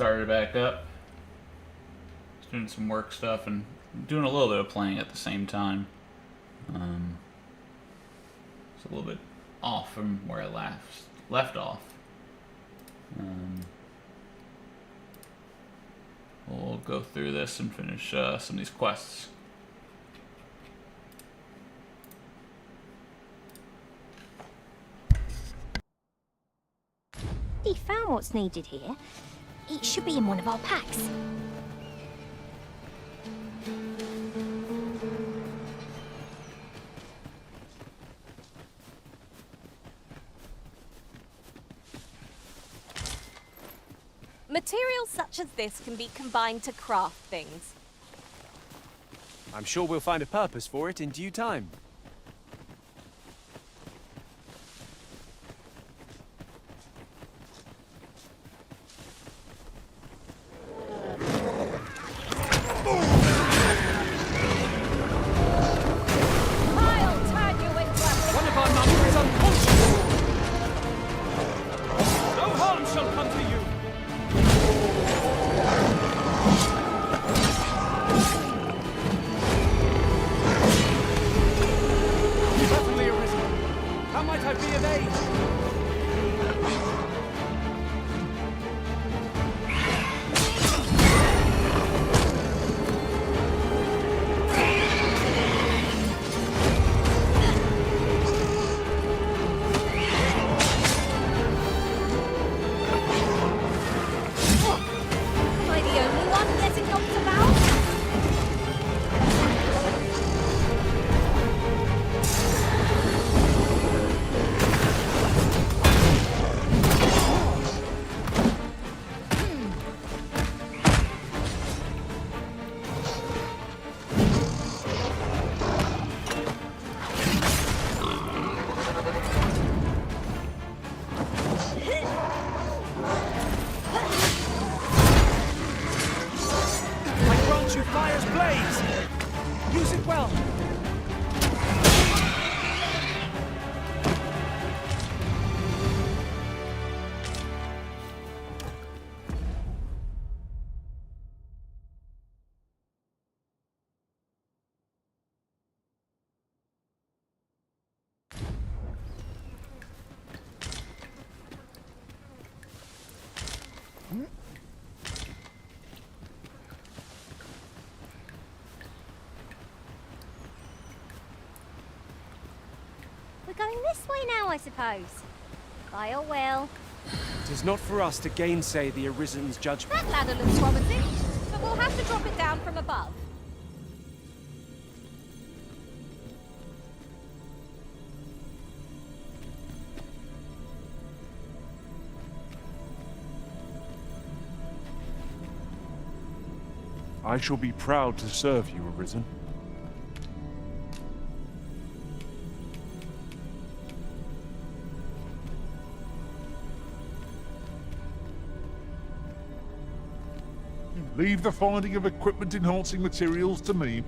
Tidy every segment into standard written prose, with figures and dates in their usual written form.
started back up. Just doing some work stuff and doing a little bit of playing at the same time. It's a little bit off from where I left off. We'll go through this and finish some of these quests. He found what's needed here. It should be in one of our packs. Materials such as this can be combined to craft things. I'm sure we'll find a purpose for it in due time. We're going this way now, I suppose. By or will. It is not for us to gainsay the Arisen's judgment. That ladder looks promising, but we'll have to drop it down from above. I shall be proud to serve you, Arisen. Leave the finding of equipment-enhancing materials to me.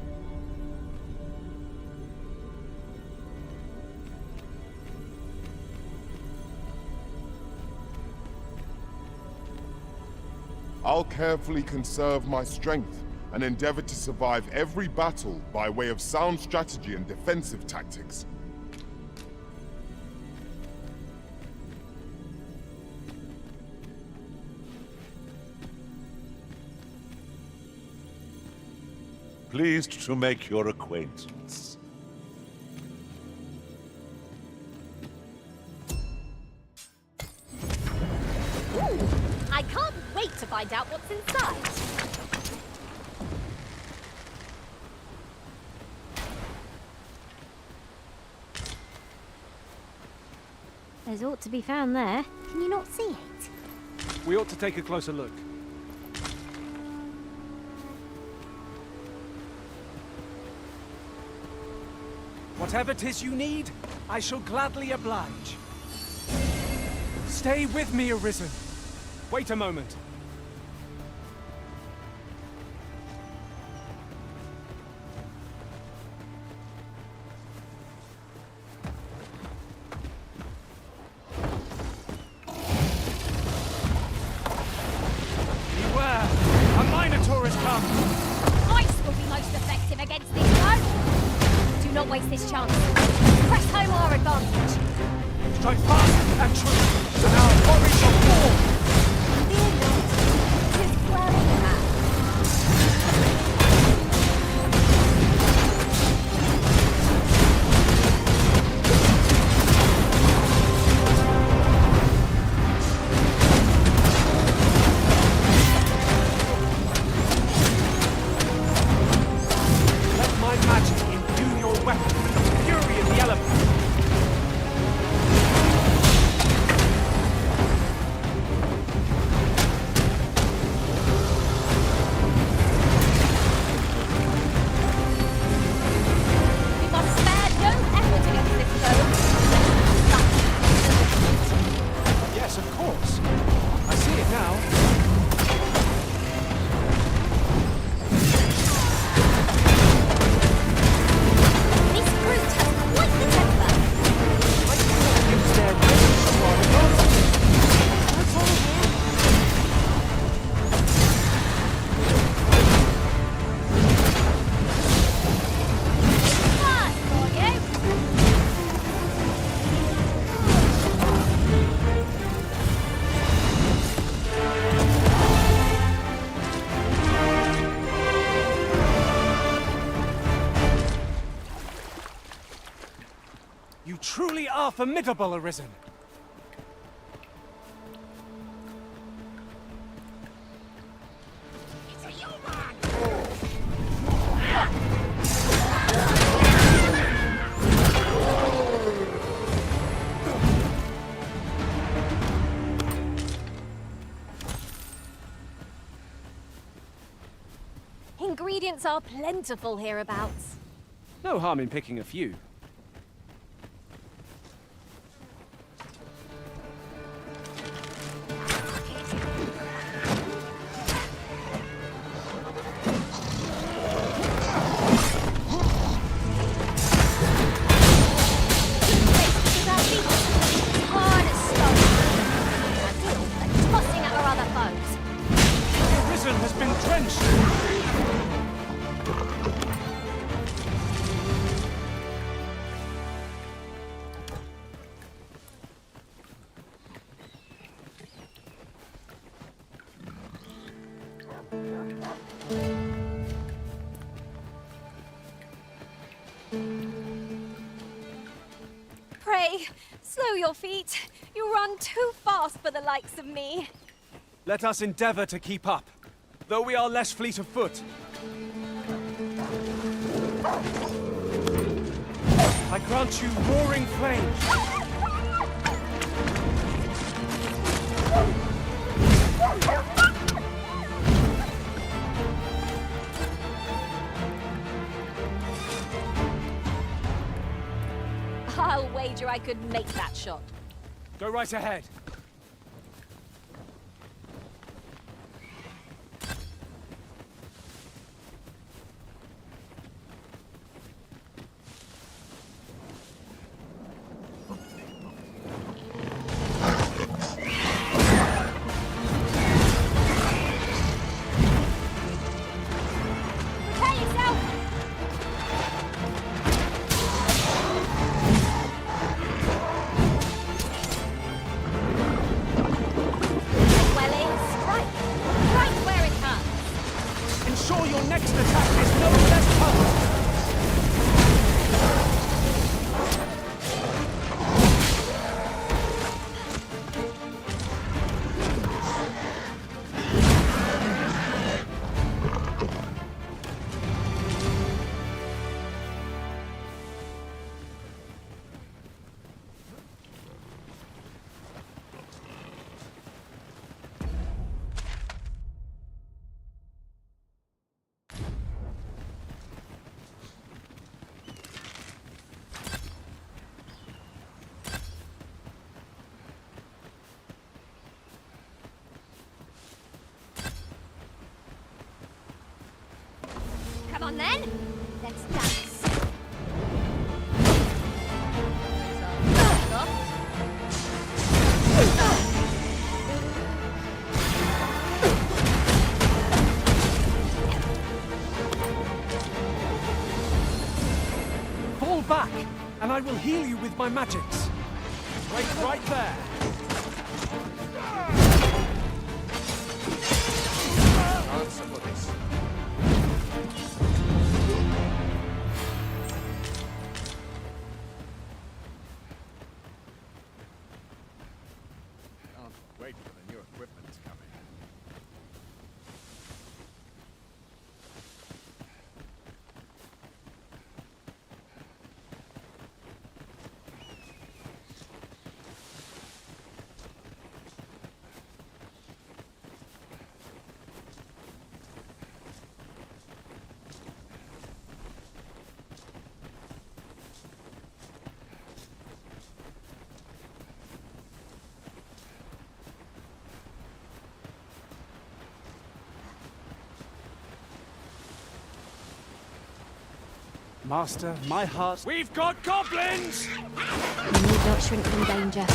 I'll carefully conserve my strength and endeavor to survive every battle by way of sound strategy and defensive tactics. Pleased to make your acquaintance. Ooh, I can't wait to find out what's inside. There's ought to be found there. Can you not see it? We ought to take a closer look. Whatever 'tis you need, I shall gladly oblige. Stay with me, Arisen. Wait a moment. this chance. Press home our advantage. Strike fast and true, and our quarry shall fall! Fear not. 'Tis well planned. Let my magic imbue your weapon with the fury of the elements! We must spare no effort against this foe. Yes, of course. I see it now. This brute has quite the temper. I cannot use their weapons to our advantage. That's all. Fast for you. You truly are formidable, Arisen. Ingredients are plentiful hereabouts. No harm in picking a few. Hard as stone. Ideal for tossing at our other foes. The Arisen has been drenched! Pray, slow your feet. You run too fast for the likes of me. Let us endeavor to keep up, though we are less fleet of foot. I grant you roaring flame. I'll wager I could make that shot. Go right ahead. Prepare yourself. Well, it's right where it hurts. Ensure your next attack is no less powerful. Come on then. Let's dance. Fall back! will heal you with my magics. Wait right there. Answer for this. Can't wait for the new equipment coming. Master, my heart... We've got goblins! You need not shrink from danger.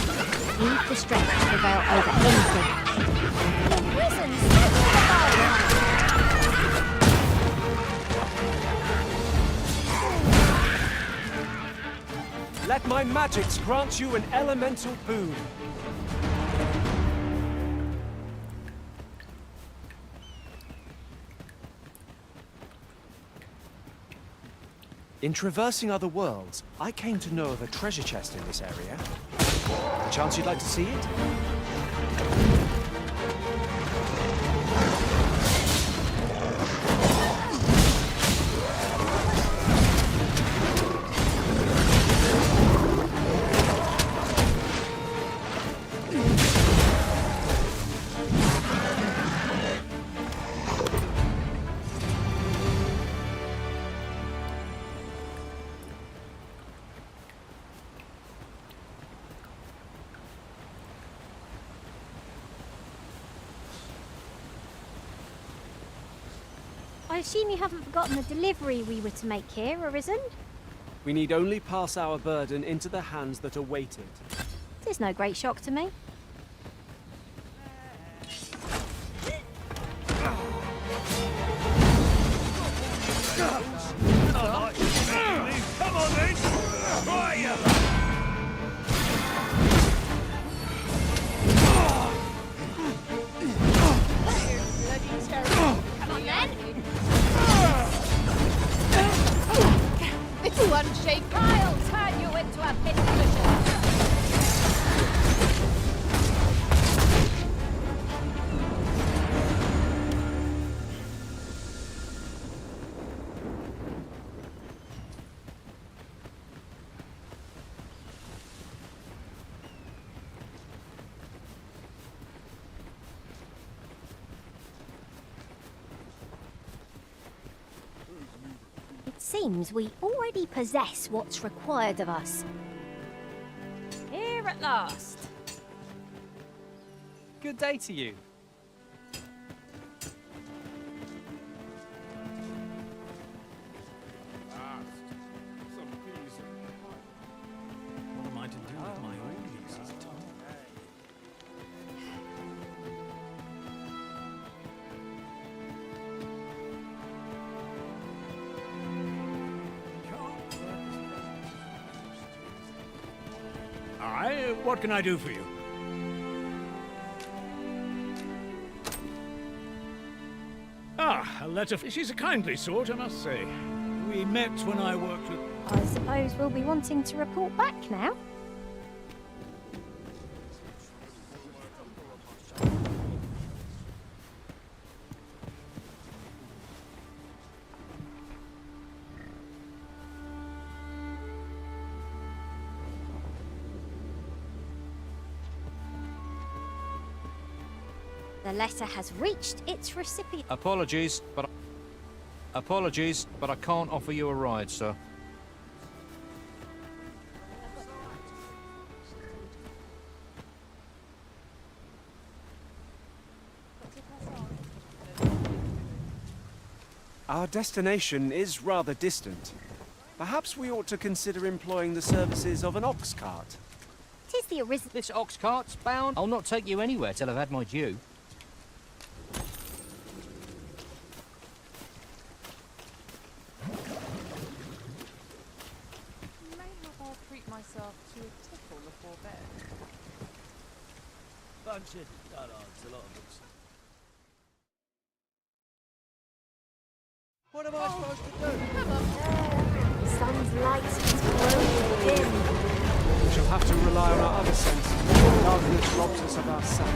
You need the strength to prevail over anything. Risen, set the fire! Let my magics grant you an elemental boon. In traversing other worlds, I came to know of a treasure chest in this area. A chance you'd like to see it? I assume you haven't forgotten the delivery we were to make here, Arisen? We need only pass our burden into the hands that await it. It's no great shock to me. Come on then! Fire! Come on then! Little unshapen, I'll turn you into a pincushion! It seems we already possess what's required of us. Here at last. Good day to you. What am I to do with my audience? Aye, what can I do for you? Ah, a letter. She's a kindly sort, I must say. We met when I worked with... I suppose we'll be wanting to report back now. The letter has reached its recipient. Apologies, but I can't offer you a ride, sir. Our destination is rather distant. Perhaps we ought to consider employing the services of an ox cart. 'Tis the Arisen. This ox cart's bound. I'll not take you anywhere till I've had my due. You may have our to tickle the forbear. Bunch of dullards, a lot of us. What am I supposed to do? The sun's light is growing dim. We shall have to rely on our other senses. Darkness robs us of our sight.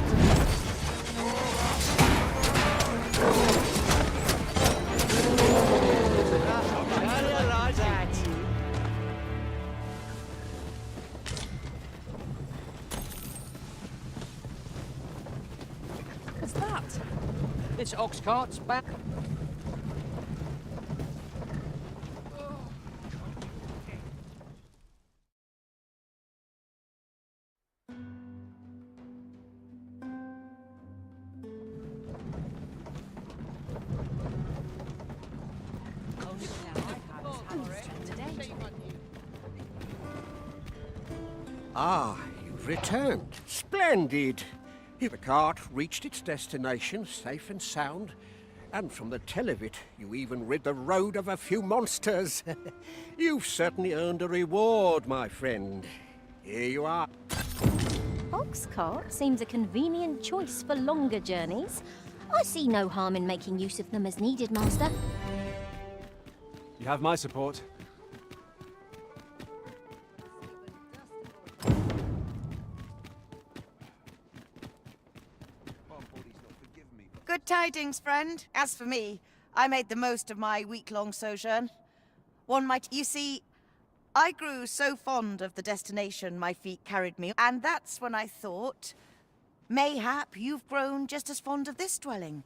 What's that? This ox cart's back. Ah, you've returned. Splendid. The cart reached its destination safe and sound, and from the tell of it, you even rid the road of a few monsters. You've certainly earned a reward, my friend. Here you are. Ox cart seems a convenient choice for longer journeys. I see no harm in making use of them as needed, Master. You have my support. Good tidings, friend. As for me, I made the most of my week-long sojourn. One might... You see, I grew so fond of the destination my feet carried me, and that's when I thought, mayhap you've grown just as fond of this dwelling.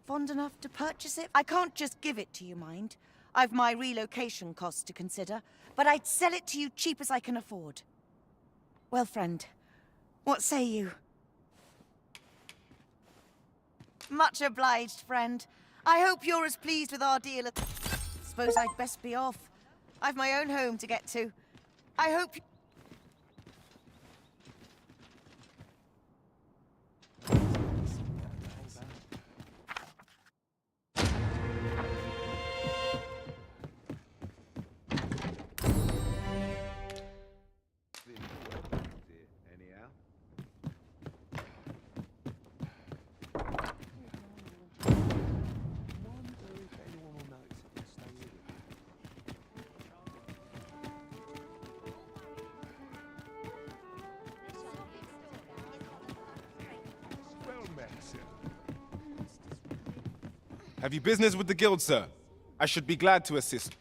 Fond enough to purchase it? I can't just give it to you, mind. I've my relocation costs to consider, but I'd sell it to you cheap as I can afford. Well, friend, what say you? Much obliged, friend. I hope you're as pleased with our deal. Suppose I'd best be off. I've my own home to get to. I hope... Have you business with the guild, sir? I should be glad to assist.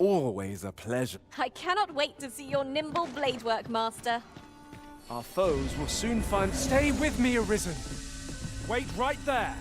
Always a pleasure. I cannot wait to see your nimble blade work, Master. Our foes will soon find... Stay with me, Arisen! Wait right there!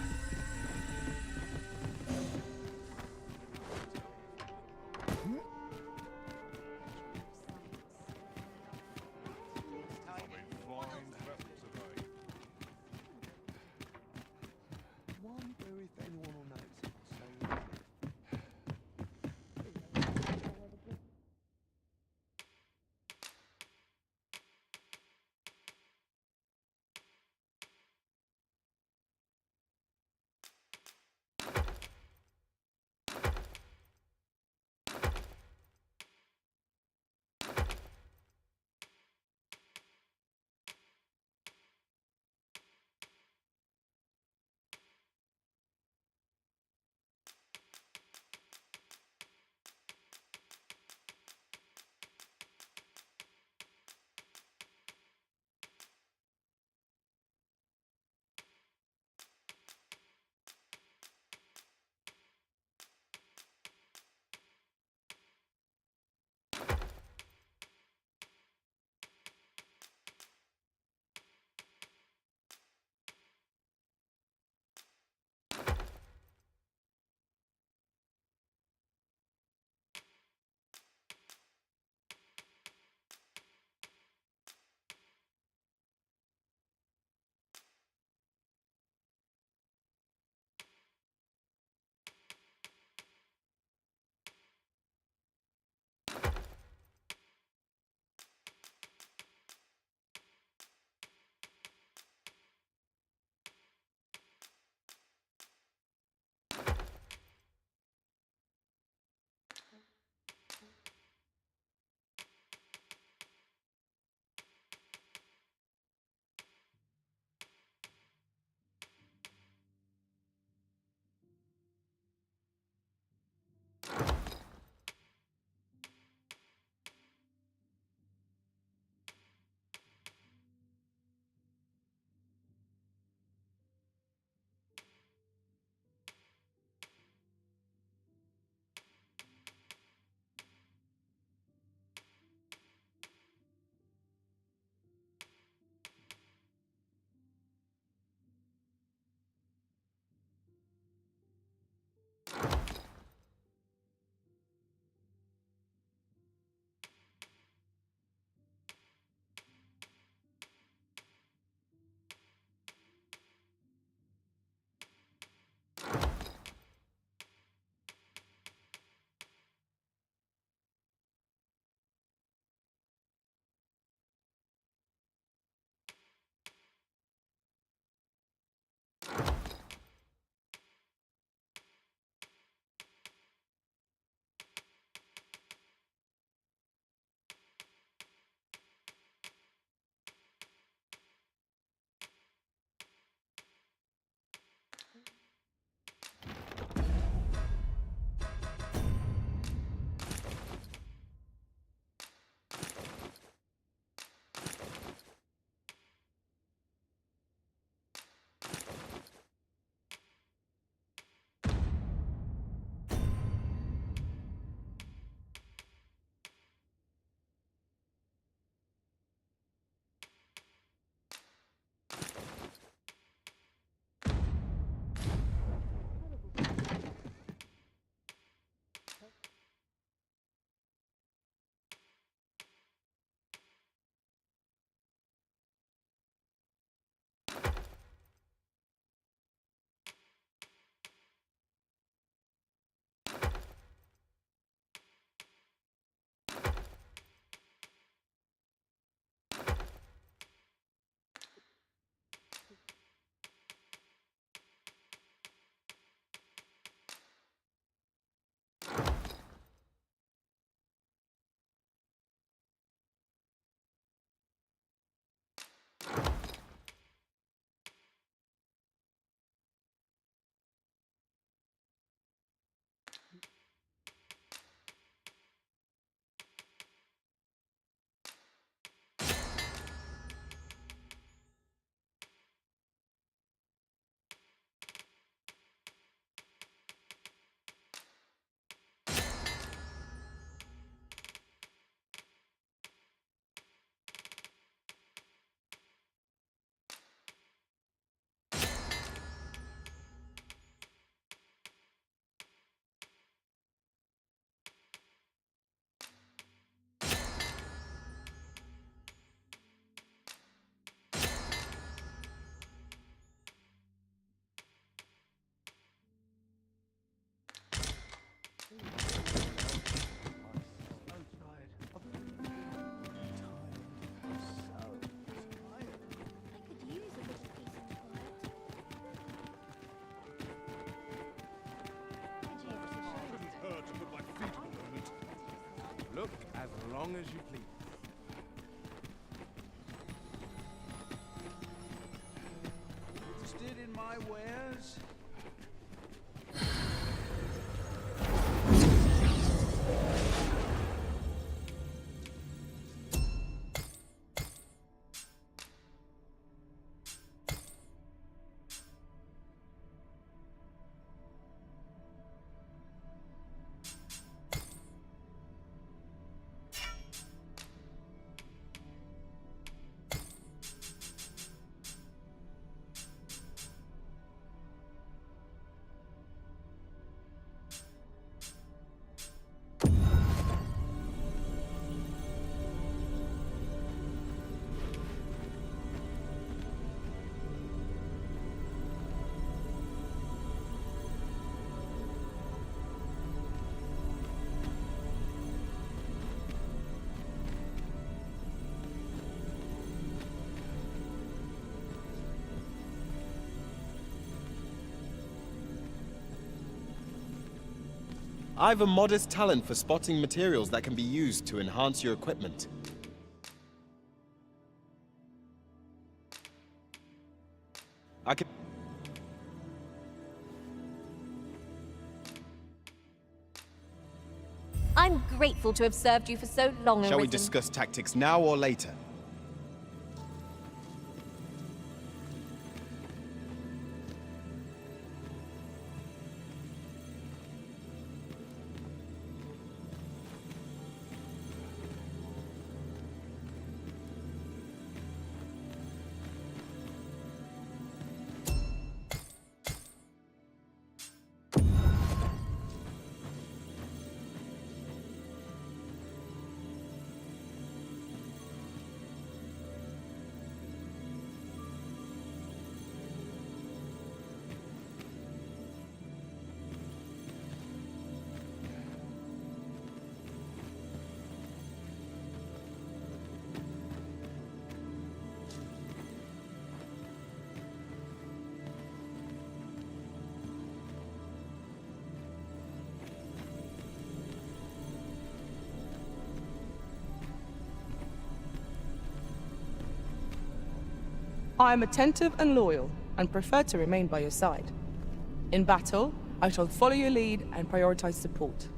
long as you please. Interested in my wares? I've a modest talent for spotting materials that can be used to enhance your equipment. I can... I'm grateful to have served you for so long, Shall we Arisen. discuss tactics now or later? I am attentive and loyal, and prefer to remain by your side. In battle, I shall follow your lead and prioritize support.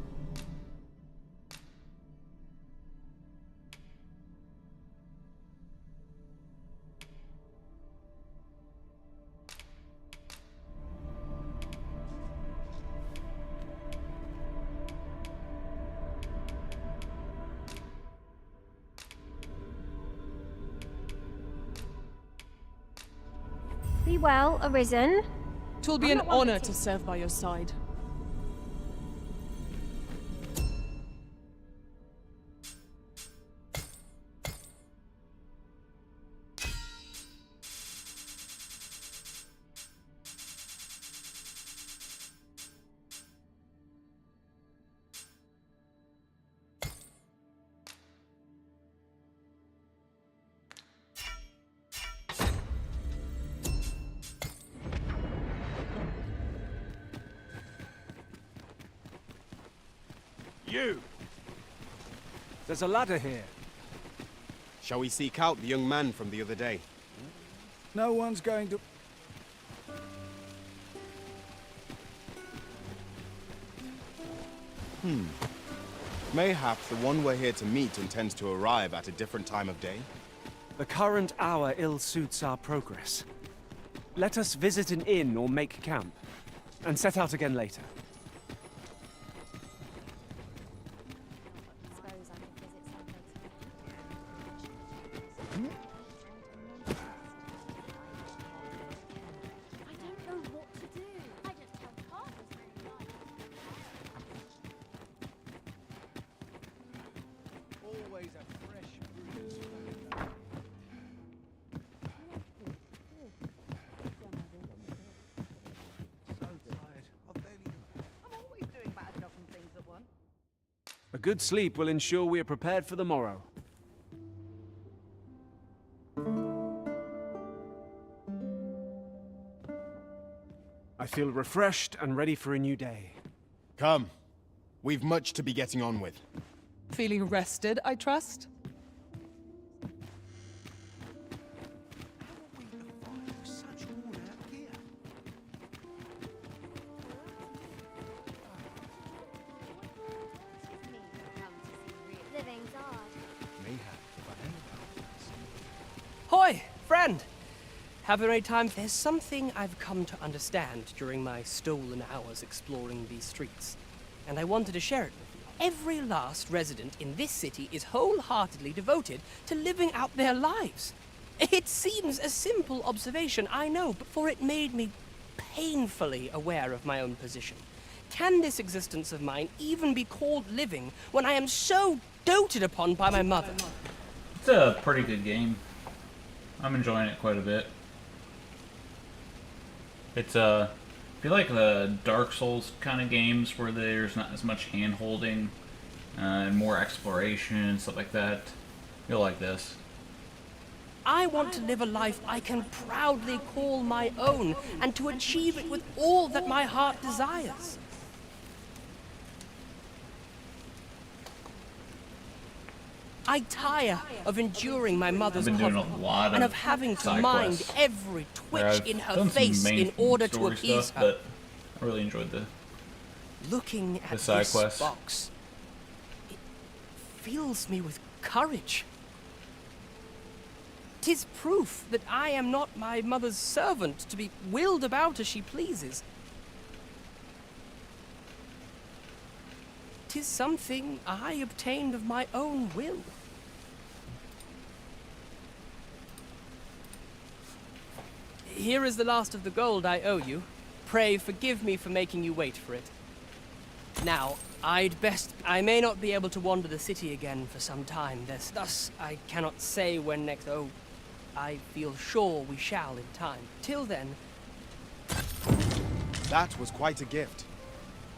Be well, Arisen. Twill be an honor to serve by your side. You! There's a ladder here. Shall we seek out the young man from the other day? No one's going to... Mayhap the one we're here to meet intends to arrive at a different time of day? The current hour ill suits our progress. Let us visit an inn or make camp, and set out again later. A good sleep will ensure we are prepared for the morrow. I feel refreshed and ready for a new day. Come. We've much to be getting on with. Feeling rested, I trust? Hoi, friend! Have any time? There's something I've come to understand during my stolen hours exploring these streets, and I wanted to share it with you. Every last resident in this city is wholeheartedly devoted to living out their lives. It seems a simple observation, I know, but for it made me painfully aware of my own position. Can this existence of mine even be called living when I am so doted upon by my mother? It's a pretty good game. I'm enjoying it quite a bit. It's if you like the Dark Souls kind of games where there's not as much hand-holding and more exploration and stuff like that, you'll like this. I want to live a life I can proudly call my own, and to achieve it with all that my heart desires. I tire of enduring my mother's cover and of having to mind every twitch in her face in order to appease her. But I really enjoyed Looking at side this quests. box, it fills me with courage. 'Tis proof that I am not my mother's servant to be willed about as she pleases. 'Tis something I obtained of my own will. Here is the last of the gold I owe you. Pray forgive me for making you wait for it. Now, I may not be able to wander the city again for some time. Thus, I cannot say when next, oh, I feel sure we shall in time. Till then... That was quite a gift.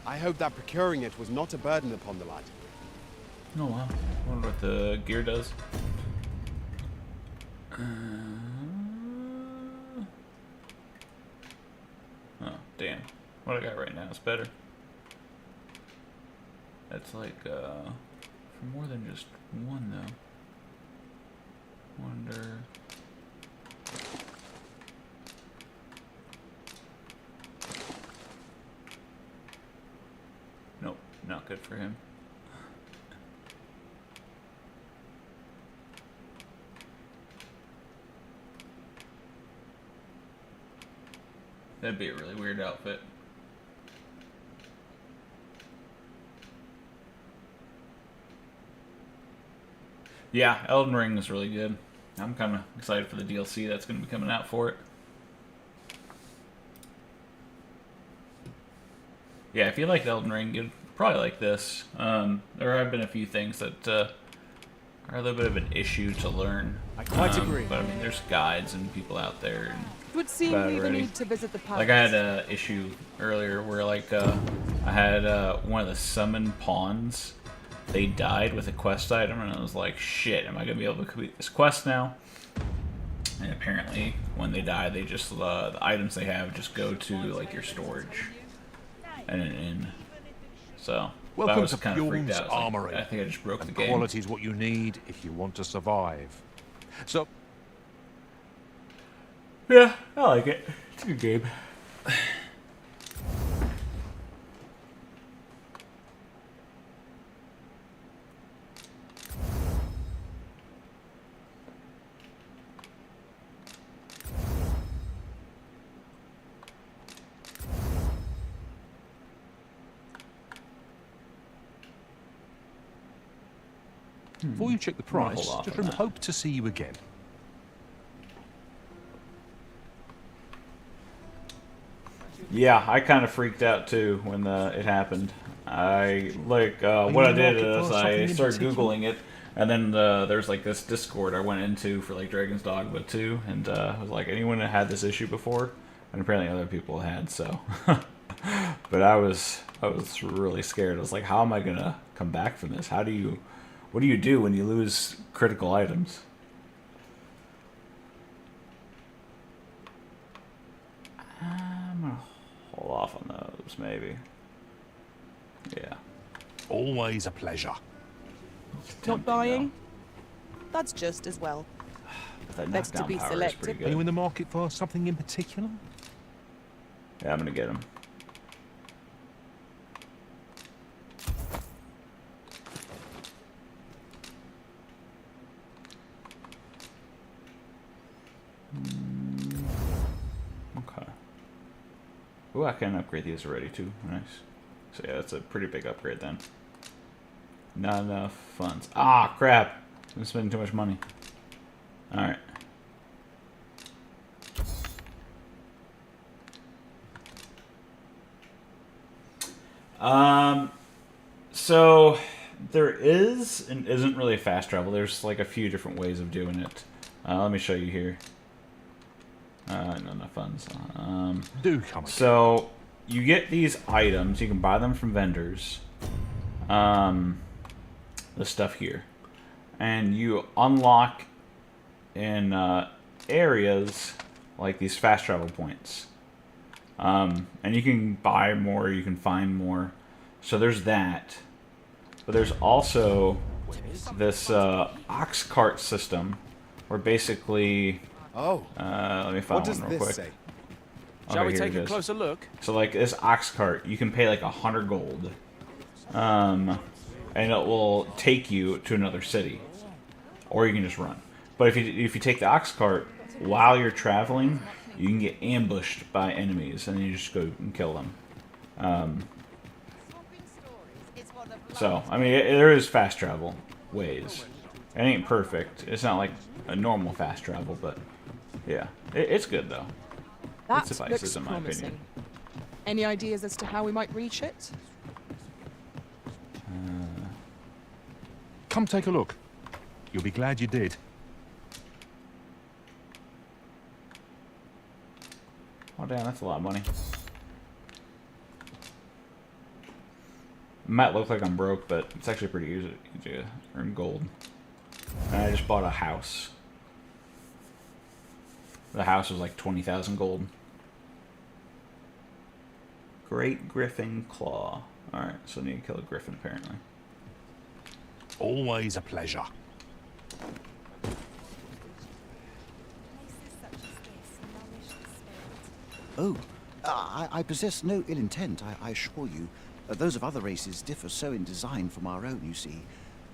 I hope that procuring it was not a burden upon the lad. Oh wow. I wonder what the gear does. Oh, damn. What I got right now is better. That's like, for more than just one, though. Wonder... Nope, not good for him. That'd be a really weird outfit. Yeah, Elden Ring is really good. I'm kind of excited for the DLC that's going to be coming out for it. Yeah, if you like Elden Ring, you'd probably like this. There have been a few things that are a little bit of an issue to learn. I quite agree. But I mean, there's guides and people out there. And It would seem we even need to visit the palace. like I had an issue earlier where like I had one of the summon pawns. They died with a quest item, and I was like, shit, am I gonna be able to complete this quest now? And apparently, when they die, they just the items they have just go to like your storage and an inn. So I Welcome was to kind of freaked Bjorn's out. I was like, Armory. I think I just broke the And game. quality is what you need if you want to survive. So, Yeah, I like it. It's a good game. before you check the I'm gonna price, hold off just on that. hope to see you again. Yeah, I kind of freaked out too when it happened. I like what I did is I started Googling it, and then there's like this Discord I went into for like Dragon's Dogma 2, and I was like, anyone that had this issue before, and apparently other people had. So, but I was really scared. I was like, how am I gonna come back from this? What do you do when you lose critical items? I'm gonna hold off on those, maybe. Yeah. Always a pleasure. Not buying? That's just as well. That Better to knockdown be power is selective. pretty Are you good. in the market for something in particular? Yeah, I'm gonna get him. Okay. Ooh, I can upgrade these already too. Nice. So yeah, that's a pretty big upgrade then. Not enough funds. Ah, crap! I'm spending too much money. All right. So there is and isn't really fast travel. There's like a few different ways of doing it. Let me show you here. Not enough funds. Do come again. So you get these items. You can buy them from vendors. The stuff here, and you unlock in areas like these fast travel points. And you can buy more. You can find more. So there's that. But there's also this ox cart system, where basically, let me find What does one real this quick. say? Shall we here take it a is. closer look? So like this ox cart, you can pay like 100 gold, and it will take you to another city, or you can just run. But if you take the ox cart while you're traveling, you can get ambushed by enemies, and then you just go and kill them. So, I mean, there is fast travel ways. It ain't perfect. It's not like a normal fast travel, but yeah. It's good, though. That It suffices, looks in my promising. opinion. Any ideas as to how we might reach it? Come take a look. You'll be glad you did. Oh, damn, that's a lot of money. It might look like I'm broke, but it's actually pretty easy to earn gold. And I just bought a house. The house was like 20,000 gold. Great Griffin Claw. Alright, so I need to kill a griffin, apparently. Always a pleasure. Oh, I possess no ill intent, I assure you. Those of other races differ so in design from our own, you see.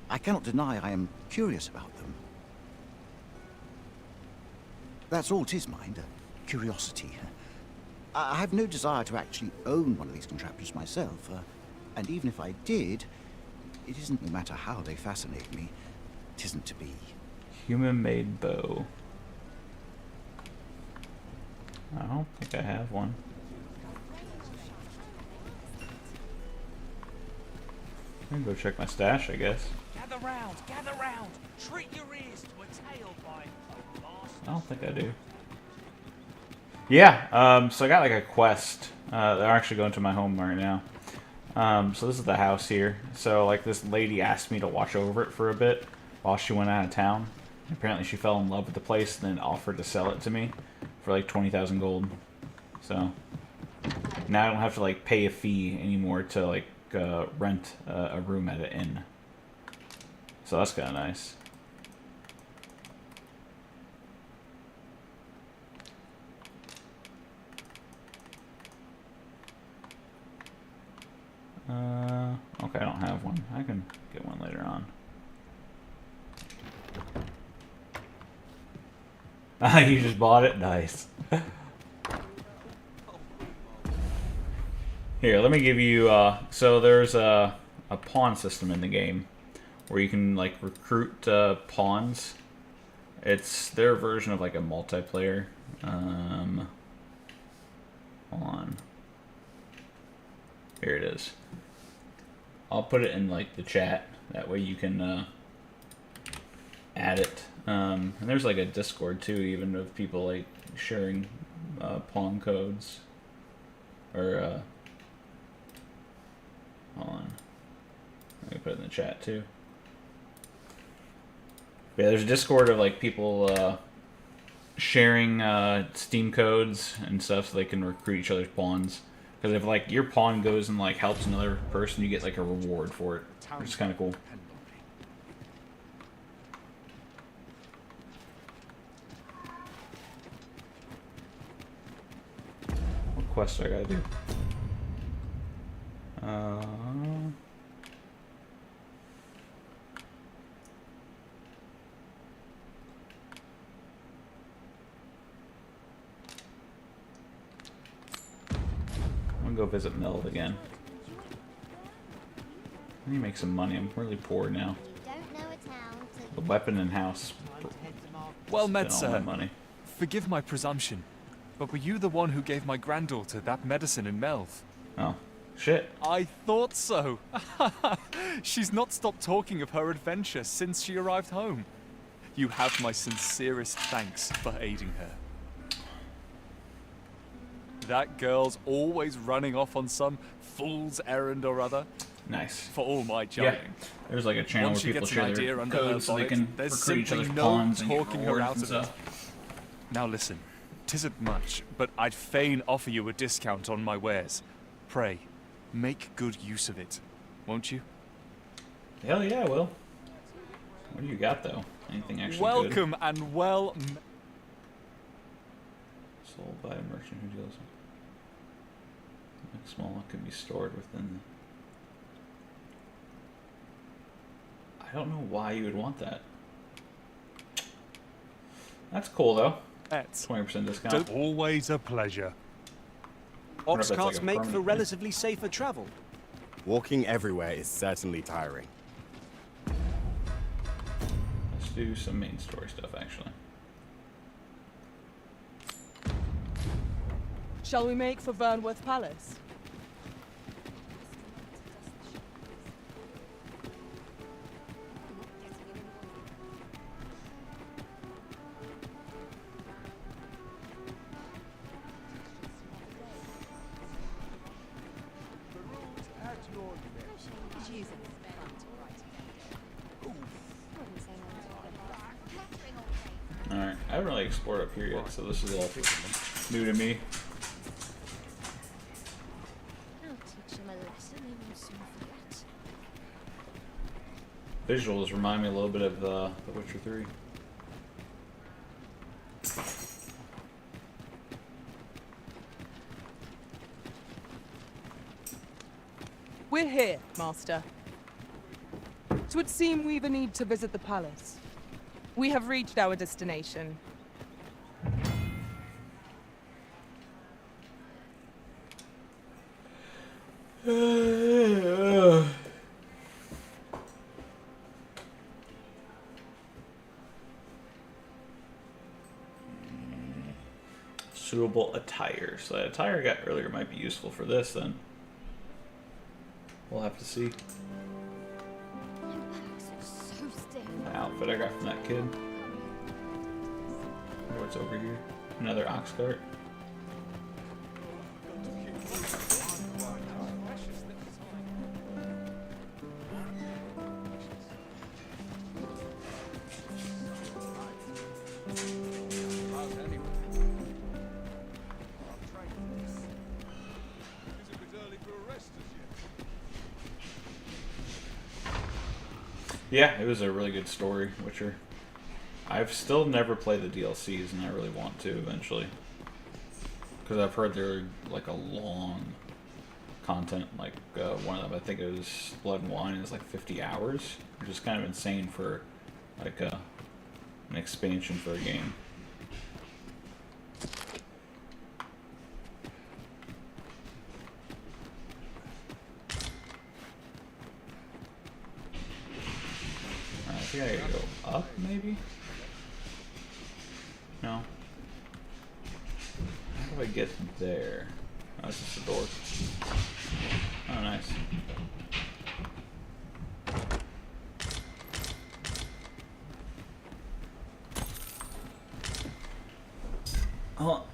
I cannot deny I am curious about them. That's all 'tis, mind, curiosity. I have no desire to actually own one of these contraptions myself, and even if I did, it isn't no matter how they fascinate me. It isn't to be. Human-made bow. I don't think I have one. I can go check my stash, I guess. Gather round, gather round. Treat your ears to a tale by I don't think I do. Yeah, so I got like a quest. They're actually going to my home right now. So this is the house here. So like this lady asked me to watch over it for a bit while she went out of town. Apparently she fell in love with the place and then offered to sell it to me for like 20,000 gold. So now I don't have to like pay a fee anymore to like rent a room at an inn. So that's kind of nice. Okay, I don't have one. I can get one later on. You just bought it? Nice. Here, let me give you, so there's a pawn system in the game where you can, like, recruit pawns. It's their version of, like, a multiplayer. Hold on. Here it is. I'll put it in, like, the chat. That way you can, add it. And there's, like, a Discord, too, even of people, like, sharing, pawn codes. Or, hold on. Let me put it in the chat too. Yeah, there's a Discord of like people sharing Steam codes and stuff so they can recruit each other's pawns. Because if like your pawn goes and like helps another person, you get like a reward for it, which is kind of cool. quest I gotta do. I'm gonna go visit Meld again. I need to make some money. I'm really poor now. The weapon in house. Well met, spent all my sir. money. Forgive my presumption, but were you the one who gave my granddaughter that medicine in Melv? Oh, shit. I thought so. She's not stopped talking of her adventure since she arrived home. You have my sincerest thanks for aiding her. That girl's always running off on some fool's errand or other. Nice. For all my Yeah. jiving. There's like a channel Once where she people gets share an their idea under her codes so they bonnet, can there's recruit each simply other's no pawns and get talking her rewards out and of it. stuff. Now listen, 'tisn't much, but I'd fain offer you a discount on my wares. Pray, make good use of it, won't you? Hell yeah, I will. What do you got though? Anything actually Welcome good? and well. Sold by a merchant who deals with. Small can be stored within. I don't know why you would want that. That's cool though. 20% discount. Always a pleasure. Wonder if Ox that's carts like a make for permanent thing. relatively safer travel. Walking everywhere is certainly tiring. Let's do some main story stuff actually. Shall we make for Vernworth Palace? Alright, I haven't really explored up here yet, so this is all new to me. I'll teach him a lesson he will soon forget. Visuals remind me a little bit of The Witcher 3. We're here, Master. It would seem we've a need to visit the palace. We have reached our destination. Suitable attire. So that attire I got earlier might be useful for this then. We'll have to see. The outfit I got from that kid. What's over here? Another ox cart. Yeah, it was a really good story, Witcher. I've still never played the DLCs, and I really want to eventually. Because I've heard they're like a long content, like one of them, I think it was Blood and Wine, is like 50 hours, which is kind of insane for like an expansion for a game. I think I gotta go up, maybe? No. How do I get there? Oh, it's just a door. Oh, nice. Oh.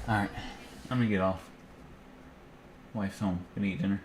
Alright, I'm gonna get off. Wife's home. Gonna eat dinner.